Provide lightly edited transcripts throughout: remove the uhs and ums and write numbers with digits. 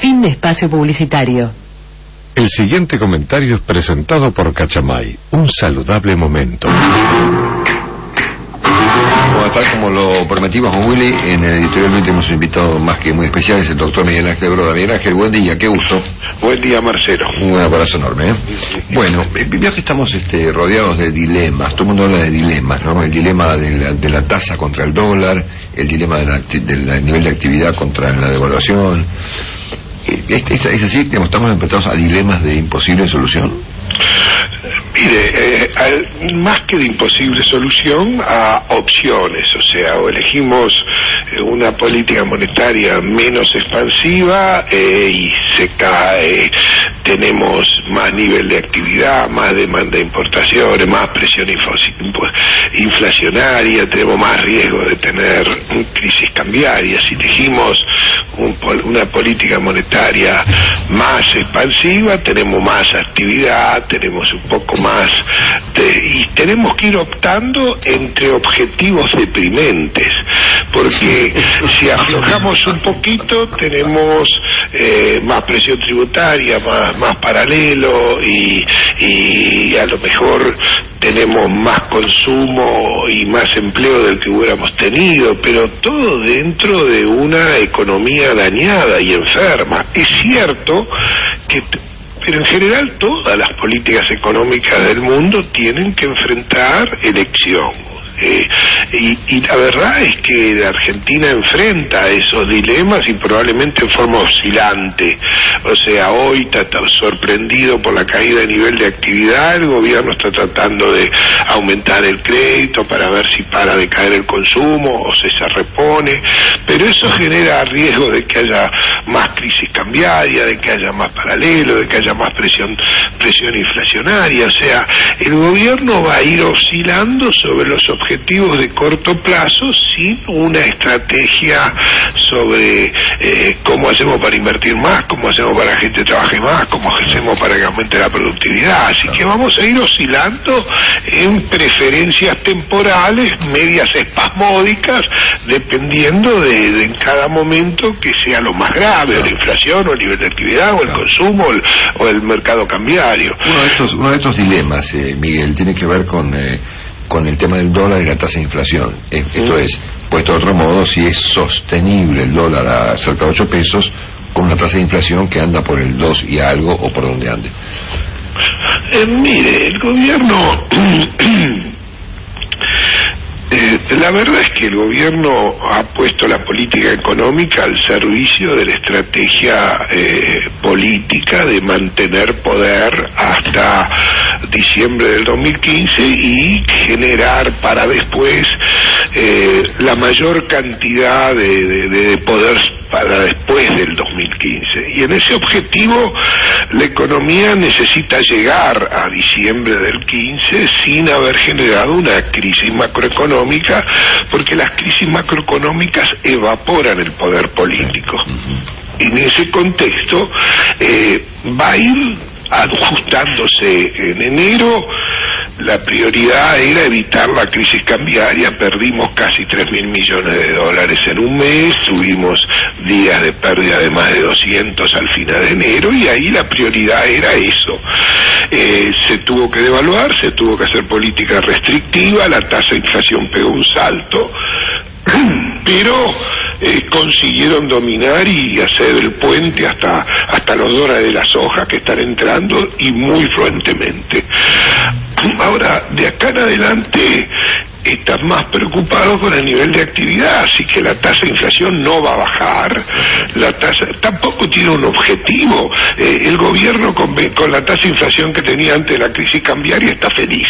Fin de espacio publicitario. El siguiente comentario es presentado por Cachamay, un saludable momento. Tal como lo prometimos con Willy, en el editorialmente hemos invitado más que muy especiales el doctor Miguel Ángel Broda. Miguel Ángel, buen día, qué gusto. Buen día, Marcelo. Un abrazo enorme, ¿eh? Bueno, veo que estamos rodeados de dilemas, todo el mundo habla de dilemas, ¿no? El dilema de la tasa contra el dólar, el dilema del nivel de actividad contra la devaluación. ¿Es así? ¿Estamos enfrentados a dilemas de imposible solución? Mire, más que de imposible solución, a opciones, o sea, o elegimos una política monetaria menos expansiva y se cae, tenemos más nivel de actividad, más demanda de importaciones, más presión inflacionaria, tenemos más riesgo de tener crisis cambiaria. Si elegimos una política monetaria más expansiva, tenemos más actividad, tenemos un poco más y tenemos que ir optando entre objetivos deprimentes, porque si aflojamos un poquito tenemos más presión tributaria, más paralelo y a lo mejor tenemos más consumo y más empleo del que hubiéramos tenido, pero todo dentro de una economía dañada y enferma. Es cierto que pero en general todas las políticas económicas del mundo tienen que enfrentar elección. Y la verdad es que la Argentina enfrenta esos dilemas y probablemente en forma oscilante. O sea, hoy está sorprendido por la caída de nivel de actividad, el gobierno está tratando de aumentar el crédito para ver si para de caer el consumo o se repone, pero eso genera riesgo de que haya más crisis cambiaria, de que haya más paralelo, de que haya más presión inflacionaria. O sea, el gobierno va a ir oscilando sobre los objetivos de corto plazo sin una estrategia sobre cómo hacemos para invertir más, cómo hacemos para que la gente trabaje más, cómo hacemos para que aumente la productividad. Así que vamos a ir oscilando en preferencias temporales, medias espasmódicas, dependiendo de en cada momento que sea lo más grave, o la inflación, o el nivel de actividad, o el consumo, o el mercado cambiario. Uno de estos dilemas, Miguel, tiene que ver con el tema del dólar y la tasa de inflación. Esto es, puesto de otro modo, si es sostenible el dólar a cerca de 8 pesos con una tasa de inflación que anda por el 2 y algo o por donde ande. Mire, el gobierno la verdad es que el gobierno ha puesto la política económica al servicio de la estrategia política de mantener poder hasta diciembre del 2015 y generar para después la mayor cantidad de poder para después del 2015. Y en ese objetivo la economía necesita llegar a diciembre del 15 sin haber generado una crisis macroeconómica, porque las crisis macroeconómicas evaporan el poder político. En ese contexto va a ir ajustándose. En enero la prioridad era evitar la crisis cambiaria, perdimos casi 3.000 millones de dólares en un mes, tuvimos días de pérdida de más de 200 al final de enero, y ahí la prioridad era eso. Se tuvo que devaluar, se tuvo que hacer política restrictiva, la tasa de inflación pegó un salto, pero consiguieron dominar y hacer el puente hasta los dólares de la soja que están entrando y muy fluentemente. Ahora, de acá en adelante están más preocupados con el nivel de actividad, así que la tasa de inflación no va a bajar, la tasa tampoco tiene un objetivo. El gobierno con la tasa de inflación que tenía antes de la crisis cambiaria está feliz,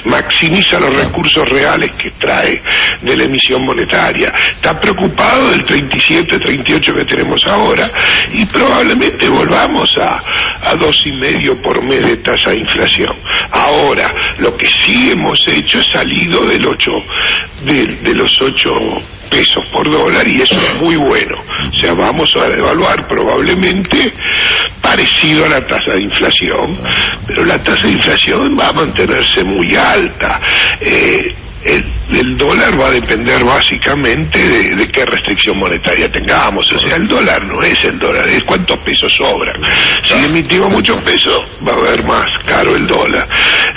maximiza los recursos reales que trae de la emisión monetaria, está preocupado del 37, 38 que tenemos ahora, y probablemente volvamos a 2,5 por mes de tasa de inflación. Ahora, lo que sí hemos hecho es salido de los 8 pesos por dólar, y eso es muy bueno. O sea, vamos a devaluar probablemente parecido a la tasa de inflación, pero la tasa de inflación va a mantenerse muy alta. el dólar va a depender básicamente de qué restricción monetaria tengamos. O sea, el dólar no es el dólar, es cuántos pesos sobran. Si emitimos muchos pesos, va a haber más caro el dólar.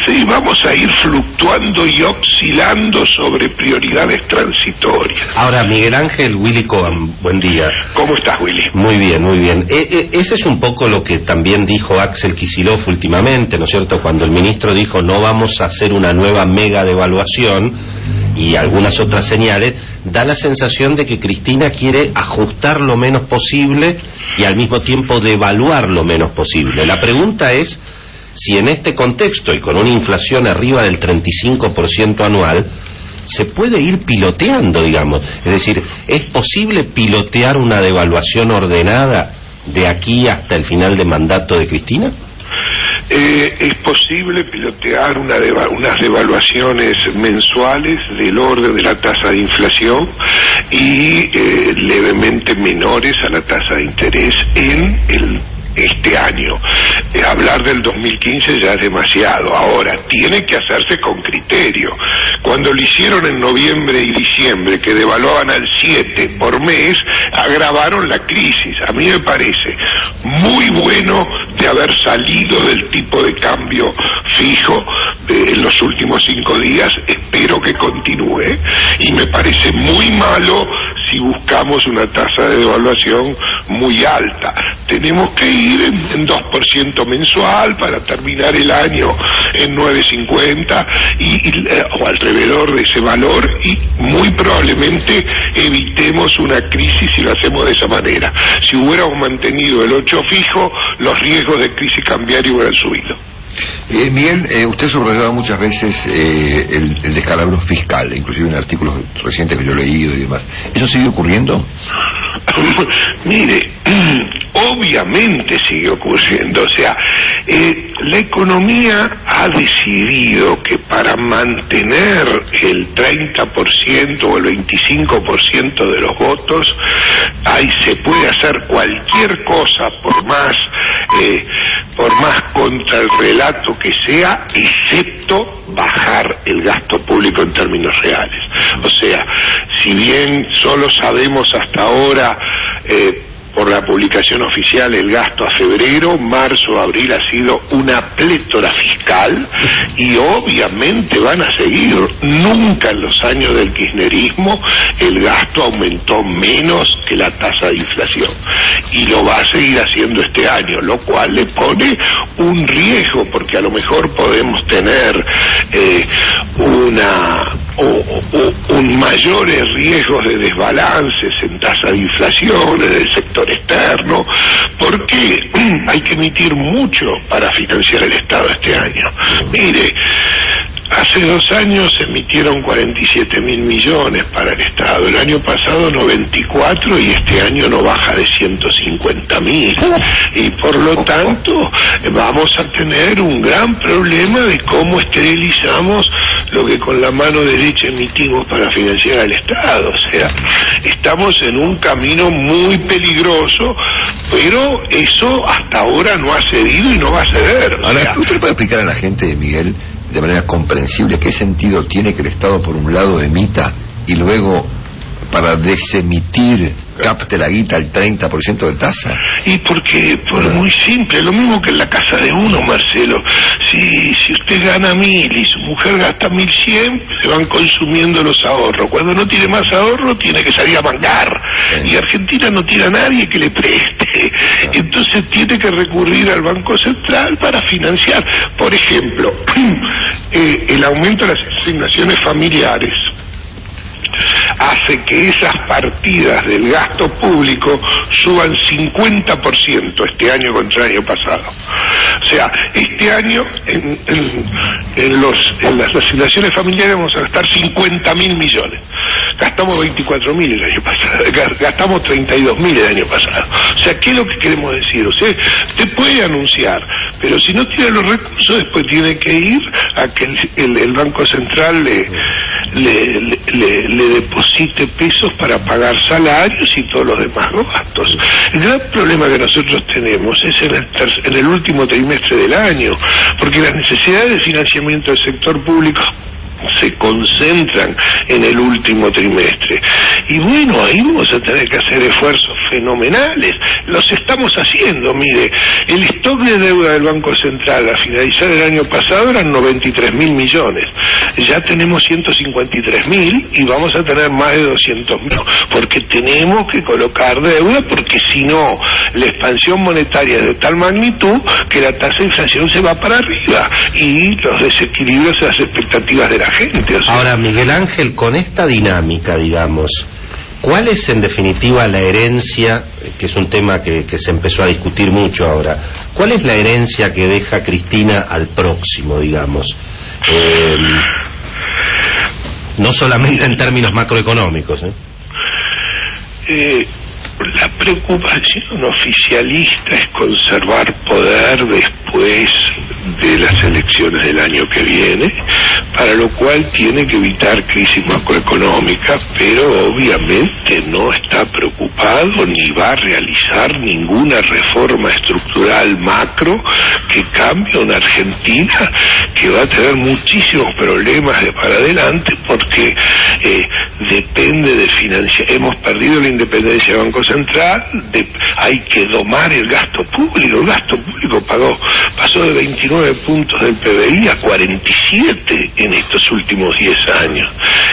Sí, vamos a ir fluctuando y oscilando sobre prioridades transitorias. Ahora, Miguel Ángel, Willy Cohen, buen día. ¿Cómo estás, Willy? Muy bien, muy bien. Ese es un poco lo que también dijo Axel Kicillof últimamente, ¿no es cierto? Cuando el ministro dijo no vamos a hacer una nueva mega devaluación y algunas otras señales, da la sensación de que Cristina quiere ajustar lo menos posible y al mismo tiempo devaluar lo menos posible. La pregunta es si en este contexto y con una inflación arriba del 35% anual, se puede ir piloteando, digamos. Es decir, ¿es posible pilotear una devaluación ordenada de aquí hasta el final de mandato de Cristina? Es posible pilotear unas devaluaciones mensuales del orden de la tasa de inflación y levemente menores a la tasa de interés en este año. Hablar del 2015 ya es demasiado. Ahora, tiene que hacerse con criterio. Cuando lo hicieron en noviembre y diciembre, que devaluaban al 7 por mes, agravaron la crisis. A mí me parece muy bueno de haber salido del tipo de cambio fijo en los últimos 5 días. Espero que continúe. Y me parece muy malo si buscamos una tasa de devaluación muy alta. Tenemos que ir en 2% mensual para terminar el año en 9.50 o alrededor de ese valor, y muy probablemente evitemos una crisis si lo hacemos de esa manera. Si hubiéramos mantenido el 8 fijo, los riesgos de crisis cambiaria hubieran subido. Miguel, usted ha subrayado muchas veces el descalabro fiscal, inclusive en artículos recientes que yo he leído y demás. ¿Eso sigue ocurriendo? Mire, obviamente sigue ocurriendo. O sea, la economía ha decidido que para mantener el 30% o el 25% de los votos, ahí se puede hacer cualquier cosa por más contra el relato que sea, excepto bajar el gasto público en términos reales. O sea, si bien solo sabemos hasta ahora por la publicación oficial el gasto a febrero, marzo, abril ha sido una plétora fiscal, y obviamente van a seguir. Nunca en los años del kirchnerismo el gasto aumentó menos que la tasa de inflación, y lo va a seguir haciendo este año, lo cual le pone un riesgo, porque a lo mejor podemos tener un mayores riesgos de desbalances en tasa de inflación en el sector externo, porque hay que emitir mucho para financiar el Estado este año. Mire, hace 2 años se emitieron 47.000 millones para el Estado, el año pasado 94, y este año no baja de 150.000, y por lo tanto vamos a tener un gran problema de cómo esterilizamos lo que con la mano derecha emitimos para financiar al Estado. O sea, estamos en un camino muy peligroso, pero eso hasta ahora no ha cedido y no va a ceder. Ahora, ¿usted puede explicar a la gente, Miguel, de manera comprensible, qué sentido tiene que el Estado por un lado emita y luego para desemitir capte la guita al 30% de tasa? Y porque, muy simple, lo mismo que en la casa de uno, Marcelo. Si usted gana 1.000 y su mujer gasta 1.100, se van consumiendo los ahorros. Cuando no tiene más ahorro, tiene que salir a mangar. Sí. Y Argentina no tiene a nadie que le preste. Entonces tiene que recurrir al Banco Central para financiar. Por ejemplo, el aumento de las asignaciones familiares hace que esas partidas del gasto público suban 50% este año contra el año pasado. O sea, este año en las asignaciones familiares vamos a gastar 50.000 millones. Gastamos 24.000 el año pasado, gastamos 32.000 el año pasado. O sea, ¿qué es lo que queremos decir? Usted puede anunciar, pero si no tiene los recursos, después tiene que ir a que el Banco Central le deposite pesos para pagar salarios y todos los demás gastos. El gran problema que nosotros tenemos es en el último trimestre del año, porque las necesidades de financiamiento del sector público se concentran en el último trimestre. Y bueno, ahí vamos a tener que hacer esfuerzos fenomenales. Los estamos haciendo. Mire, el stock de deuda del Banco Central a finalizar el año pasado eran 93.000 millones. Ya tenemos 153.000 y vamos a tener más de 200.000, porque tenemos que colocar deuda, porque si no, la expansión monetaria es de tal magnitud que la tasa de inflación se va para arriba y los desequilibrios de las expectativas de la gente. O sea, ahora, Miguel Ángel, con esta dinámica, digamos, ¿cuál es en definitiva la herencia, que es un tema que se empezó a discutir mucho ahora, cuál es la herencia que deja Cristina al próximo, digamos? No solamente en términos macroeconómicos. La preocupación oficialista es conservar poder después de las elecciones del año que viene, para lo cual tiene que evitar crisis macroeconómica, pero obviamente no está preocupado ni va a realizar ninguna reforma estructural macro que cambie una Argentina que va a tener muchísimos problemas de para adelante, porque depende de financiación. Hemos perdido la independencia del Banco Central, hay que domar el gasto público. El gasto público pasó de 29 puntos del PBI a 47 en estos últimos 10 años.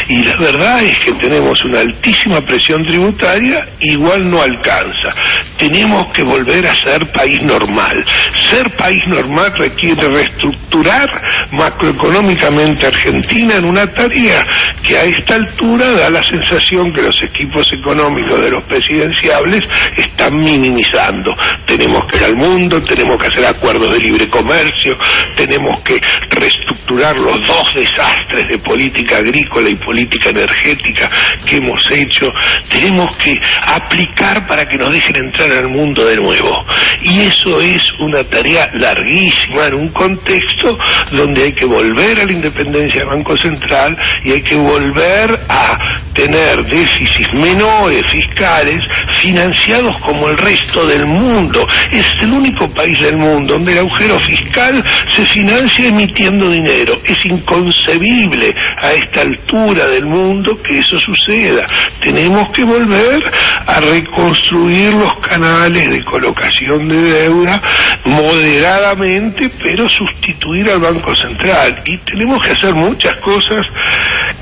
Y la verdad es que tenemos una altísima presión tributaria, igual no alcanza. Tenemos que volver a ser país normal. Ser país normal requiere reestructurar macroeconómicamente Argentina en una tarea que a esta altura da la sensación que los equipos económicos de los presidenciables están minimizando. Tenemos que ir al mundo, tenemos que hacer acuerdos de libre comercio, tenemos que reestructurar los dos desastres de política agrícola y política energética que hemos hecho, tenemos que aplicar para que nos dejen entrar al mundo de nuevo. Y eso es una tarea larguísima en un contexto donde hay que volver a la independencia del Banco Central y hay que volver a tener déficits menores fiscales financiados como el resto del mundo. Es el único país del mundo donde el agujero fiscal se financia emitiendo dinero. Es inconcebible a esta altura del mundo que eso suceda. Tenemos que volver a reconstruir los canales de colocación de deuda moderadamente, pero sustituir al Banco Central. Y tenemos que hacer muchas cosas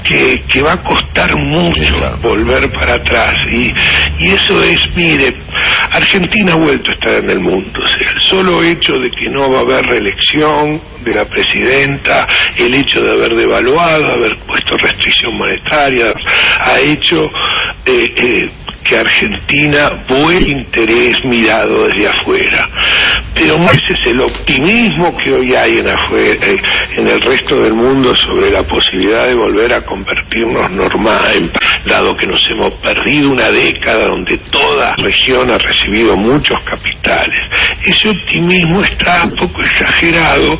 que va a costar mucho volver para atrás. Y eso es, mire, Argentina ha vuelto a estar en el mundo. O sea, el solo hecho de que no va a haber reelección de la presidenta, el hecho de haber devaluado, haber puesto restricción monetaria, ha hecho que Argentina vuelva interés mirado desde afuera. Pero no ese es el optimismo que hoy hay en el resto del mundo sobre la posibilidad de volver a convertirnos normal, dado que nos hemos perdido una década donde toda la región ha recibido muchos capitales. Ese optimismo está un poco exagerado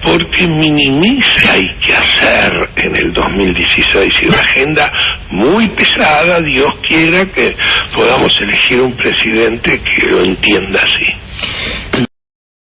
porque minimiza que hay que hacer en el 2016 y una agenda muy pesada. Dios quiera que podamos elegir un presidente que lo entienda así.